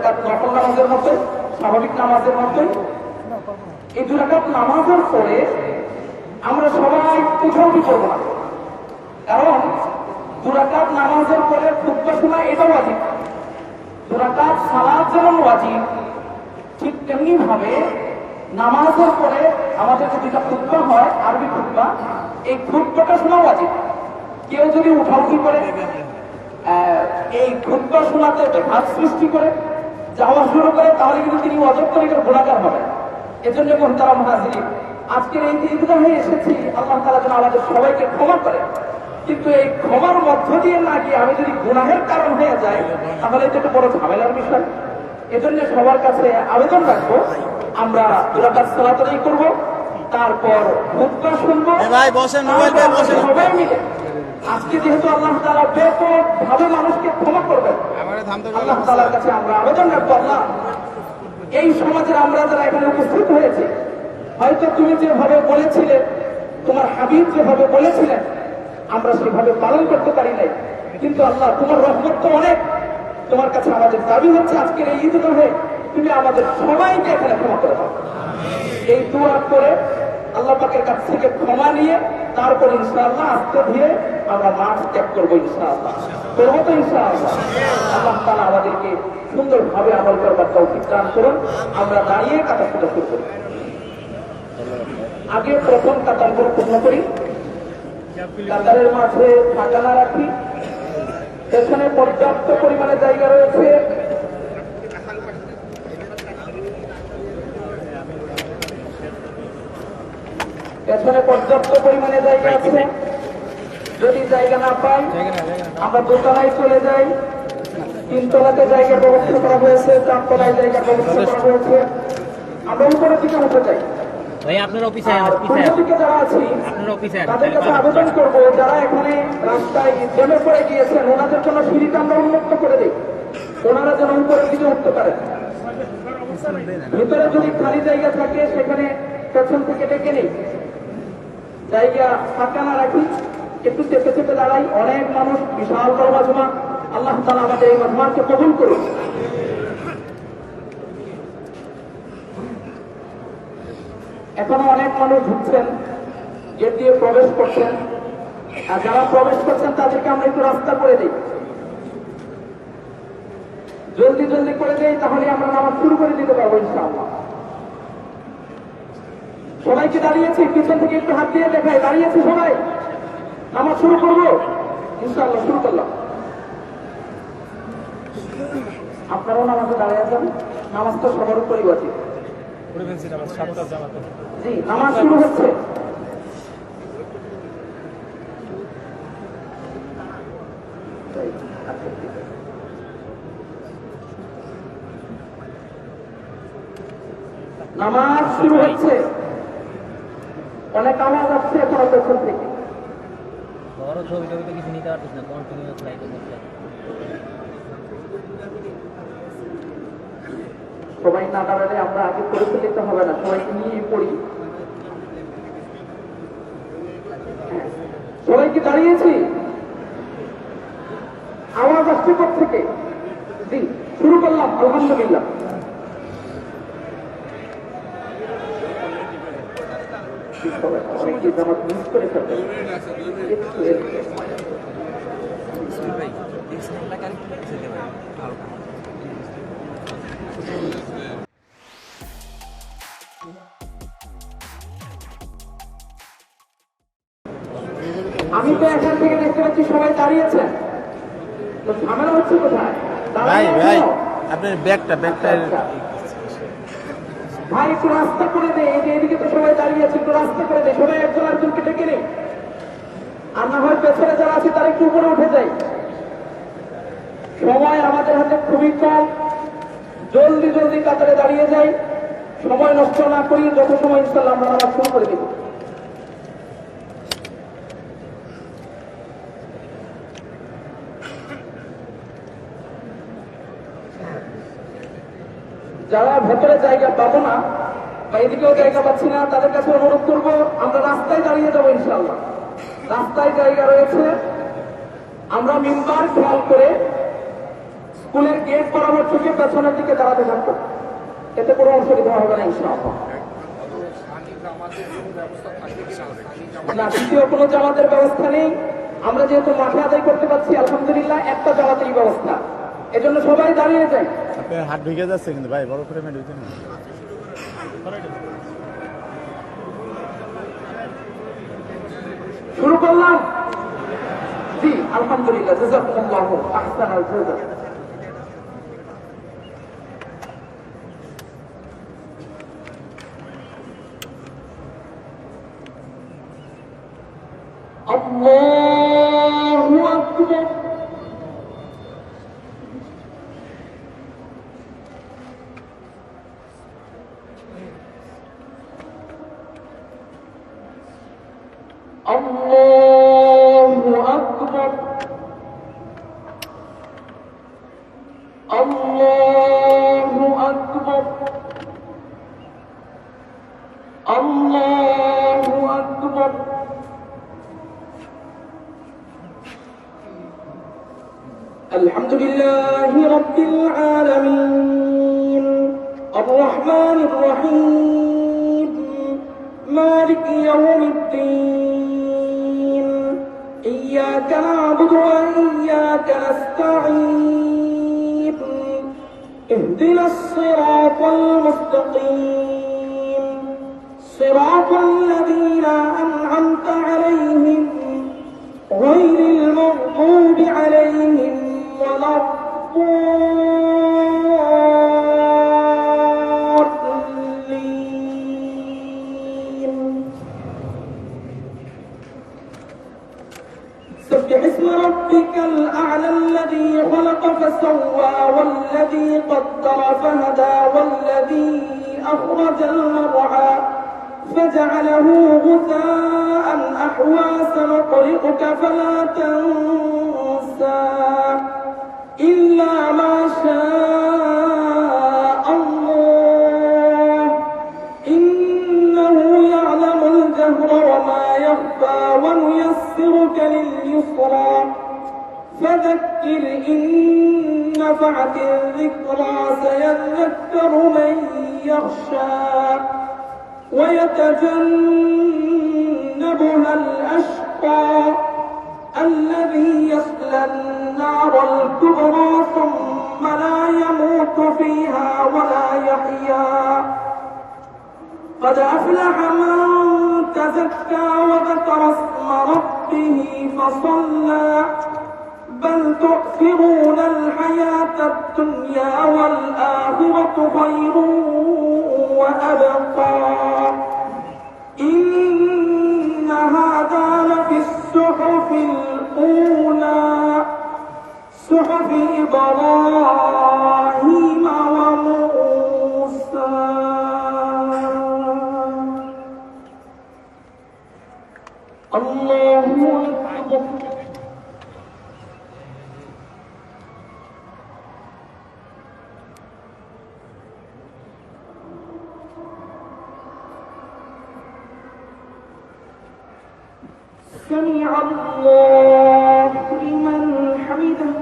রাকাত নফল নামাজের মতো, স্বাভাবিক নামাজের মতোই। এই 2 রাকাত নামাজের পরে আমরা সবাই উঠাউঠি করবো না, কারণ 2 রাকাত নামাজের পরে খুতবা শোনা এটা ওয়াজিব। 2 রাকাত সালাত যেমন ওয়াজিব, ঠিক তেমনি ভাবে নামাজের পরে আমাদের যে 2টা খুতবা হয়, আরবি খুতবা, এই খুতবাটা শোনা ওয়াজিব। কেউ যদি উঠাউঠি করে এই খুতবা শোনাতে ঘাত সৃষ্টি করে যাওয়া শুরু করে, তাহলে কিন্তু তিনি অজব তরিকার গুণাগার হবেন। এজন্য মুহতারাম হাজিরিন, আজকের এই ঈদগাহে এসেছি, আল্লাহ তাআলা যেন আমাদের সবাইকে ক্ষমা করে। কিন্তু এই ক্ষমার মধ্য দিয়ে না গিয়ে আমি যদি গুনাহের কারণ হয়ে যাই, তাহলে এটা একটা বড় ঝামেলার বিষয়। এজন্য সবার কাছে আবেদন রাখবো, আমরা 2 রাকাত সালাত আদায় করবো, তারপর খুতবা শুনবো সবাই মিলে। আজকে যেহেতু আল্লাহ তাআলা ব্যাপকভাবে মানুষকে ক্ষমা করবেন, আল্লাহ তাআলার কাছে আমরা আবেদন রাখবো, আল্লাহ এই সমাজের আমরা যারা এখানে উপস্থিত হয়েছি, হয়তো তুমি যেভাবে বলেছিলে, তোমার হাবিব যেভাবে বলেছিলেন, আমরা সেভাবে পালন করতে পারি নাই। কিন্তু আল্লাহ তোমার রহমত তো অনেক, তোমার কাছে আমাদের দাবি হচ্ছে আজকের এই ঈদগাহে তুমি আমাদের সবাইকে এখানে ক্ষমা করে দাও। এই দোয়া করে আল্লাহ পাকের কাছ থেকে ক্ষমা নিয়ে তারপর ইনশাআল্লাহ আস্তে ধীরে আমরা মাঠ ত্যাগ করবো। ইনশাআল্লাহ করবো তো ইনশাআল্লাহ। আল্লাহ তাআলা আমাদেরকে সুন্দরভাবে আমল করবার তৌফিক দান করুন। আমরা দাঁড়িয়ে কাতার পূজা শুরু করি। আগে প্রথম কাতারগুলো পূর্ণ করি, কাতারের মাঝে ফাঁকা না রাখি। পেছনে পর্যাপ্ত পরিমাণে জায়গা রয়েছে, পেছনে পর্যাপ্ত পরিমাণে জায়গা আছে। যদি জায়গা না পাই আমরা দোতলায় চলে যাই। 3 তলাতে জায়গার ব্যবস্থা করা হয়েছে, 4 তলায় জায়গার ব্যবস্থা করা হয়েছে। আমরা উপরের দিকে উঠে যাই। যারা আছি তাদের কাছে আবেদন করবো, যারা এখানে রাস্তায় জমে পড়ে গিয়েছেন, ওনাদের জন্য সিঁড়িটা আমরা উন্মুক্ত করে দিই, ওনারা যেন উপরের দিকে উঠতে পারেন। ভিতরে যদি খালি জায়গা থাকে সেখানে পেছন থেকে ডেকে নেই, জায়গা ফাঁকা না রাখি, একটু চেপে চেপে দাঁড়াই। অনেক মানুষ, বিশাল বড় মাজমা, আল্লাহ তাআলা আমাদের এই মাজমাকে কবুল করুন। এখনো অনেক মানুষ ঢুকছেন, গেট দিয়ে প্রবেশ করছেন, আর যারা প্রবেশ করছেন তাদেরকে আমরা একটু রাস্তা করে দিই, জলদি জলদি করে দিই, তাহলে আমরা নামাজ শুরু করে দিতে পারবো ইনশাআল্লাহ। সবাইকে দাঁড়িয়েছি, পিছন থেকে একটু হাত দিয়ে দেখায়, দাঁড়িয়েছি সবাই, নামাজ শুরু করবো ইনশাআল্লাহ। শুরু করলাম, আপনারাও নামাজে দাঁড়িয়ে আছেন। নামাজ তো সবার উপরই আছে। জি, নামাজ শুরু হচ্ছে। নামাজ শুরু হচ্ছে, অনেক আওয়াজ আসছে এখনো পেছন থেকে। কিছু নিতে পারছিস না, কন্টিনিউয়াস লাইটে করতে। সবাই না দাঁড়ালে আমরা আগে করে ফেলতে হবে না, সবাইকে নিয়ে পড়ি। সবাইকে দাঁড়িয়েছি, আওয়াজ আসছে থেকে। জি, শুরু করলাম আলহামদুলিল্লাহ। অনেকে জামাত মিস করে ফেলবেন। আমি তো এখান থেকে দেখতে পাচ্ছি সবাই দাঁড়িয়েছেন, তো ঝামেলা হচ্ছে কোথায়? ভাই ভাই আপনার ব্যাগটা ভাই একটু রাস্তা করে দে। এদিকে তো সবাই দাঁড়িয়ে আছে, একটু রাস্তা করে দে। সবাই একজন একজনকে ডেকে নেই, আর না হয় পেছনে যারা আছে তারা একটু উপরে উঠে যায়। সময় আমাদের হাতে খুবই কম, জলদি জলদি কাতারে দাঁড়িয়ে যাই, সময় নষ্ট না করি। যত সময় ইনশাআল্লাহ আমরা নামাজ শুরু করে দিব। যারা ভেতরে জায়গা পাবো না বা এদিকেও জায়গা পাচ্ছি না, তাদের কাছে অনুরোধ করবো, আমরা রাস্তায় দাঁড়িয়ে যাবো ইনশাআল্লাহ। রাস্তায় জায়গা রয়েছে, আমরা মিম্বার খেয়াল করে স্কুলের গেট বরাবর থেকে পেছনের দিকে দাঁড়াতে থাকবো, এতে কোনো অসুবিধা হবে না ইনশাআল্লাহ। না, দ্বিতীয় কোনো জামাতের ব্যবস্থা নেই। আমরা যেহেতু মাঠে আদায় করতে পারছি আলহামদুলিল্লাহ, একটা জামাতেরই ব্যবস্থা, এজন্য সবাই দাঁড়িয়ে যায়। আপনার হাত ঢুকে যাচ্ছে কিন্তু ভাই, বড় করে ঢুকে না। শুরু করলাম। জি আলহামদুলিল্লাহ, জাযাকুমুল্লাহু আহসানাল জাযা। আল্লাহু আকবার। আল্লাহু আকবার। আল্লাহু আকবার। আল্লাহু আকবার। আলহামদুলিল্লাহি রাব্বিল আলামিন আর রহমানির রহিম মালিক ইয়াউমিদ্দিন ইয়্যাকা না'বুদু ওয়া ইয়্যাকা নাস্তাঈন ইহদিনাস সিরাতাল মুস্তাকিম সিরাতাল লাযীনা আন'আমতা আলাইহিম গায়রিল মাগদূবি আলাইহিম ولا الضالين. سبح اسم ربك الأعلى الذي خلق فسوى والذي قدر فهدى والذي أخرج المرعى فجعله غثاء أحوى سنقرئك فلا تنسى إلا ما شاء الله إنه يعلم الجهر وما يخفى ونيسرك لليسرى فذكر إن نفعت الذكرى سيذكر من يخشى ويتجنبها الأشقى الذي يصلى النار الكبرى ثم لا يموت فيها ولا يحيا قد أفلح من تزكى وذكر اسم ربه فصلى بل تؤثرون الحياة الدنيا والآخرة خير وأبقى إن هذا لفي الصحف الأولى صحف إبراهيم وموسى. الله أكبر. سمع الله لمن حمده.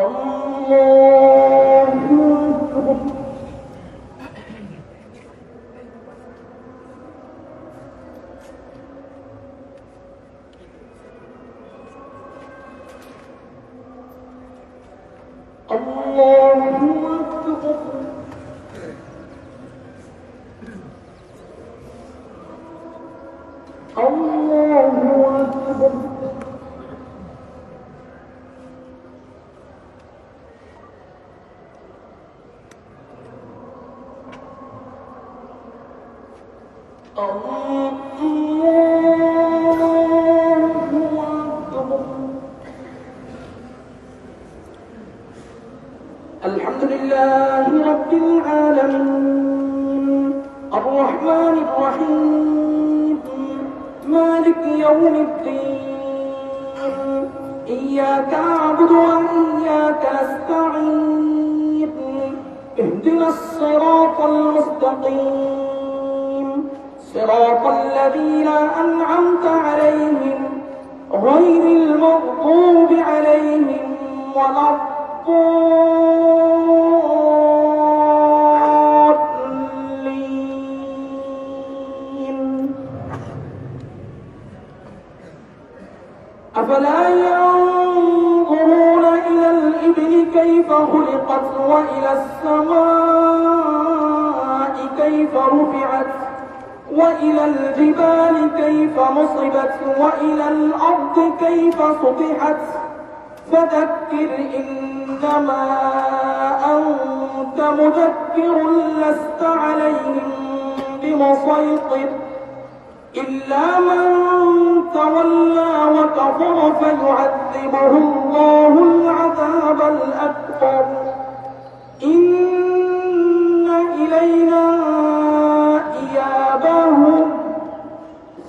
الله أكبر. الله أكبر. الله أكبر. الحمد لله رب العالمين الرحمن الرحيم مالك يوم الدين إياك نعبد وإياك نستعين اهدنا الصراط المستقيم صراط الذين أنعمت عليهم غير المغضوب عليهم ولا الضالين. أفلا ينظرون إلى الإبل كيف خلقت وإلى السماء كيف رفعت وإلى الجبال كيف نصبت وإلى الأرض كيف سطحت فذكر إنما أنت مذكر لست عليهم بمسيطر إلا من تولى وكفر فيعذبه الله العذاب الأكبر إن إلينا إيابهم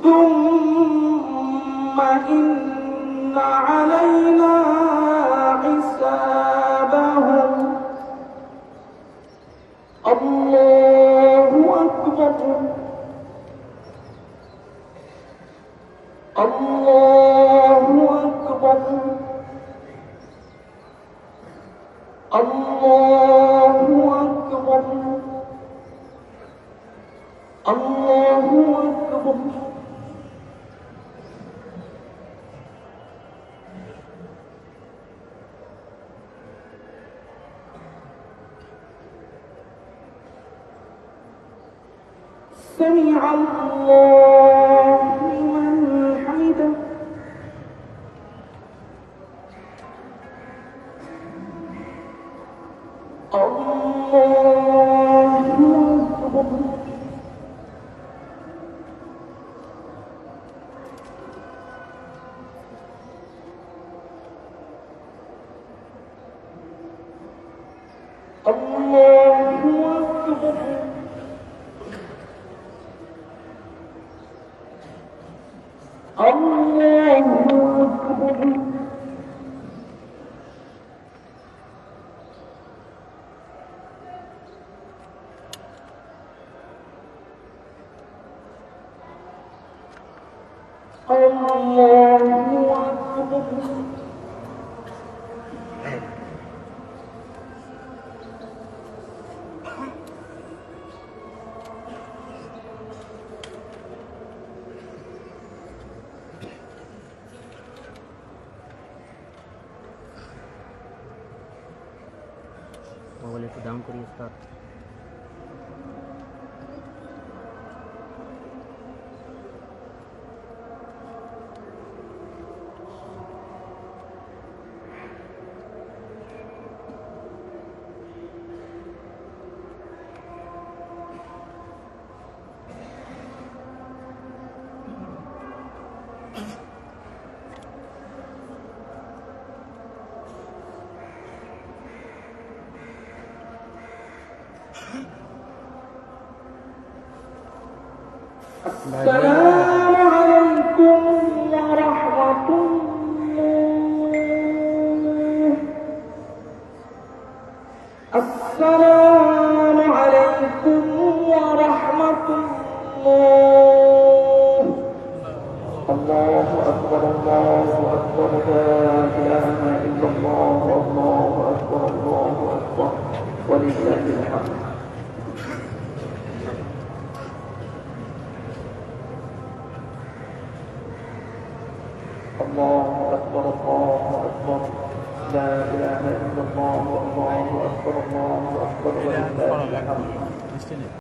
ثم إن علينا حسابهم. الله أكبر الله أكبر الله أكبر الله أكبر. سمع الله لمن حمده. الله أكبر الله أكبر. الله أكبر. মোবাইল একটু ডাউন করি স্টার্ট। السلام عليكم ورحمة الله. السلام عليكم ورحمة الله. الله أكبر الله أكبر لا إله إلا الله الله أكبر الله أكبر ولله الحمد. الله أكبر الله أكبر لا إله إلا الله الله أكبر ولله الحمد.